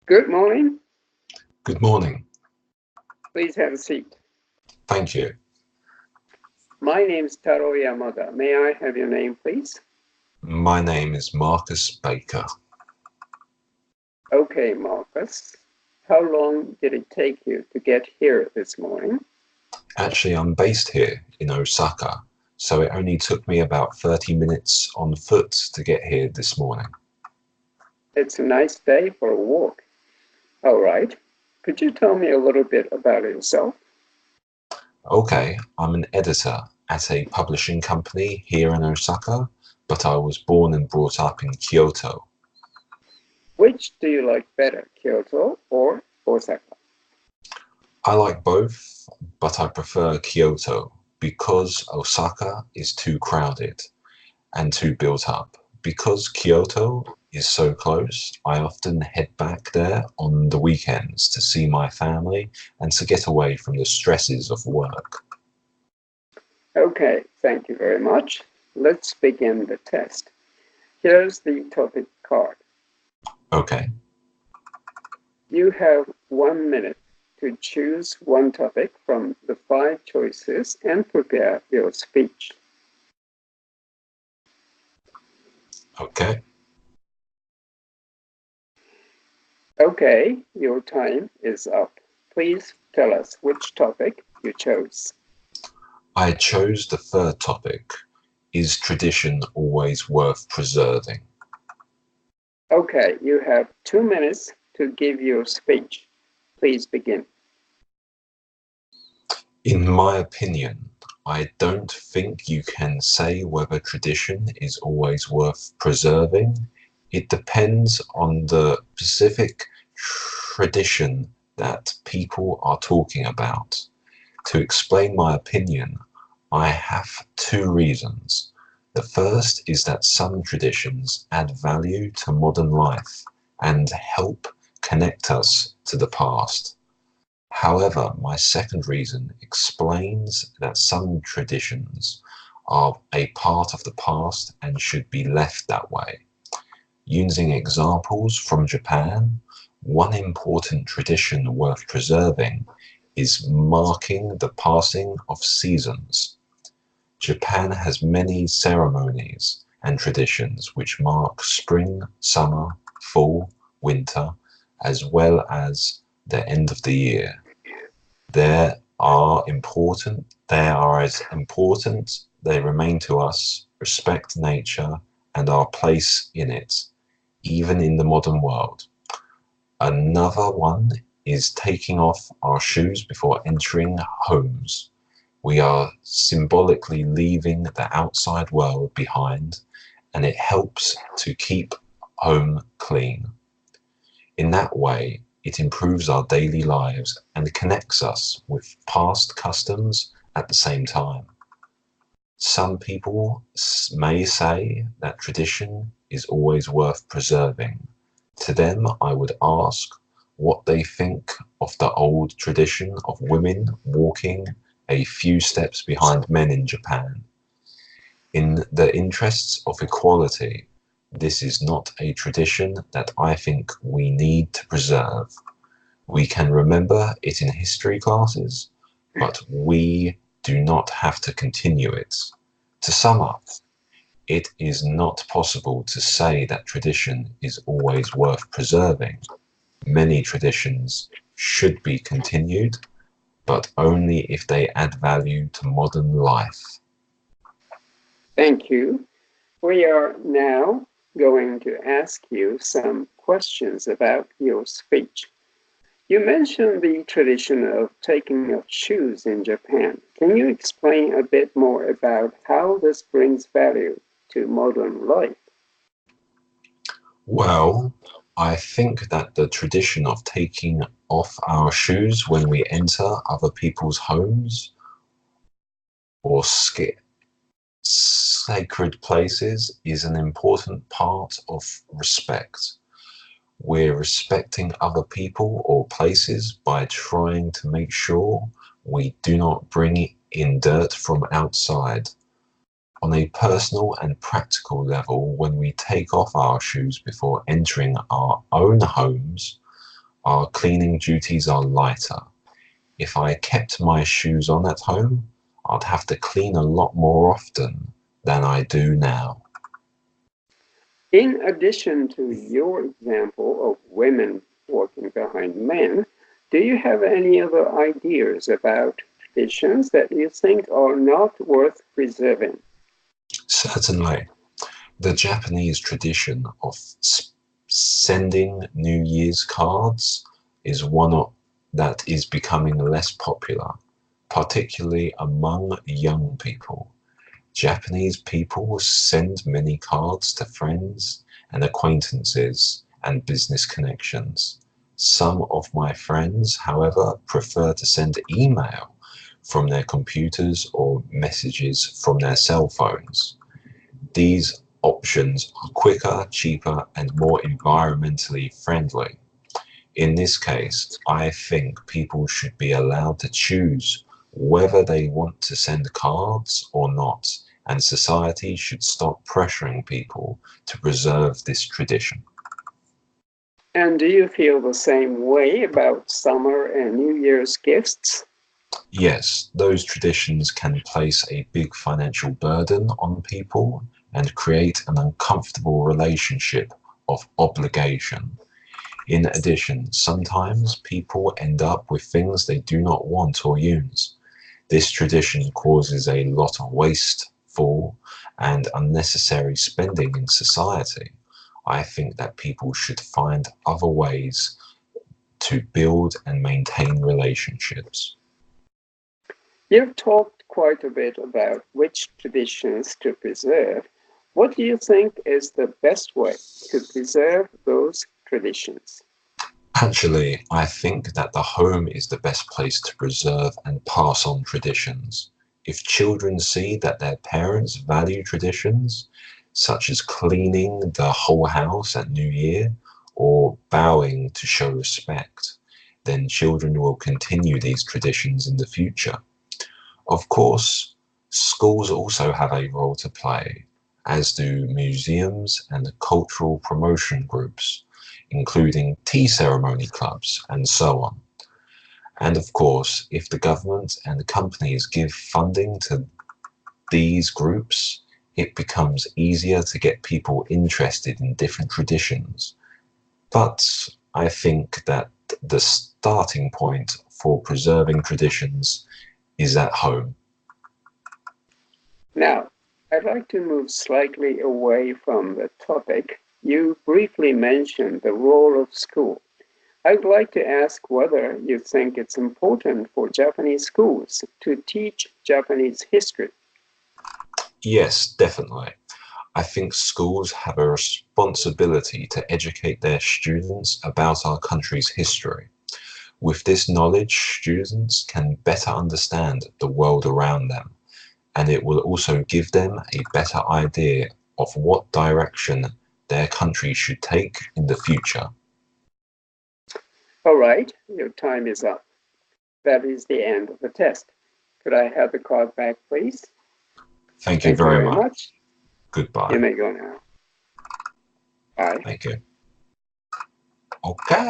Good morning. Good morning. Please have a seat. Thank you. My name is Taro Yamada. May I have your name, please? My name is Markus Baker. Okay, Marcus. How long did it take you to get here this morning? Actually, I'm based here in Osaka, so it only took me about 30 minutes on foot to get here this morning. It's a nice day for a walk. All right. Could you tell me a little bit about yourself? Okay, I'm an editor at a publishing company here in Osaka, but I was born and brought up in Kyoto. Which do you like better, Kyoto or Osaka? I like both, but I prefer Kyoto because Osaka is too crowded and too built up. Because Kyoto is so close, I often head back there on the weekends to see my family and to get away from the stresses of work. Okay, thank you very much. Let's begin the test. Here's the topic card. Okay. You have 1 minute to choose one topic from the 5 choices and prepare your speech. Okay. Okay, your time is up. Please tell us which topic you chose. I chose the third topic. Is tradition always worth preserving? Okay, you have 2 minutes to give your speech. Please begin. In my opinion, I don't think you can say whether tradition is always worth preserving. It depends on the specific tradition that people are talking about. To explain my opinion, I have 2 reasons. The first is that some traditions add value to modern life and help connect us to the past. However, my second reason explains that some traditions are a part of the past and should be left that way. Using examples from Japan, one important tradition worth preserving is marking the passing of seasons. Japan has many ceremonies and traditions which mark spring, summer, fall, winter, as well as the end of the year. They are as important, they remain to us, respect nature and our place in it, even in the modern world. Another one is taking off our shoes before entering homes. We are symbolically leaving the outside world behind, and it helps to keep home clean. In that way, it improves our daily lives and connects us with past customs at the same time. Some people may say that tradition is always worth preserving. To them, I would ask what they think of the old tradition of women walking a few steps behind men in Japan. In the interests of equality, this is not a tradition that I think we need to preserve. We can remember it in history classes, but we do not have to continue it. To sum up, it is not possible to say that tradition is always worth preserving. Many traditions should be continued, but only if they add value to modern life. Thank you. We are now going to ask you some questions about your speech. You mentioned the tradition of taking off shoes in Japan. Can you explain a bit more about how this brings value to modern life? Well, I think that the tradition of taking off our shoes when we enter other people's homes or sacred places is an important part of respect. We're respecting other people or places by trying to make sure we do not bring in dirt from outside. On a personal and practical level, when we take off our shoes before entering our own homes, Our cleaning duties are lighter. If I kept my shoes on at home, I'd have to clean a lot more often than I do now. In addition to your example of women working behind men, do you have any other ideas about traditions that you think are not worth preserving? Certainly. The Japanese tradition of sending New Year's cards is one that is becoming less popular, particularly among young people. Japanese people send many cards to friends and acquaintances and business connections. Some of my friends, however, prefer to send email from their computers or messages from their cell phones. These options are quicker, cheaper, and more environmentally friendly. In this case, I think people should be allowed to choose whether they want to send cards or not, and society should stop pressuring people to preserve this tradition. And do you feel the same way about summer and New Year's gifts? Yes, those traditions can place a big financial burden on people and create an uncomfortable relationship of obligation. In addition, sometimes people end up with things they do not want or use. This tradition causes a lot of wasteful and unnecessary spending in society. I think that people should find other ways to build and maintain relationships. You've talked quite a bit about which traditions to preserve. What do you think is the best way to preserve those traditions? Actually, I think that the home is the best place to preserve and pass on traditions. If children see that their parents value traditions, such as cleaning the whole house at New Year or bowing to show respect, then children will continue these traditions in the future. Of course, schools also have a role to play, as do museums and cultural promotion groups, including tea ceremony clubs and so on. And of course, if the government and companies give funding to these groups, it becomes easier to get people interested in different traditions. But I think that the starting point for preserving traditions is at home. Now, I'd like to move slightly away from the topic. You briefly mentioned the role of school. I'd like to ask whether you think it's important for Japanese schools to teach Japanese history. Yes, definitely. I think schools have a responsibility to educate their students about our country's history. With this knowledge, students can better understand the world around them, and it will also give them a better idea of what direction their country should take in the future. All right, your time is up. That is the end of the test. Could I have the card back, please? Thank you Thank you very very much. much. Goodbye. You may go now. Bye. Thank you. Okay.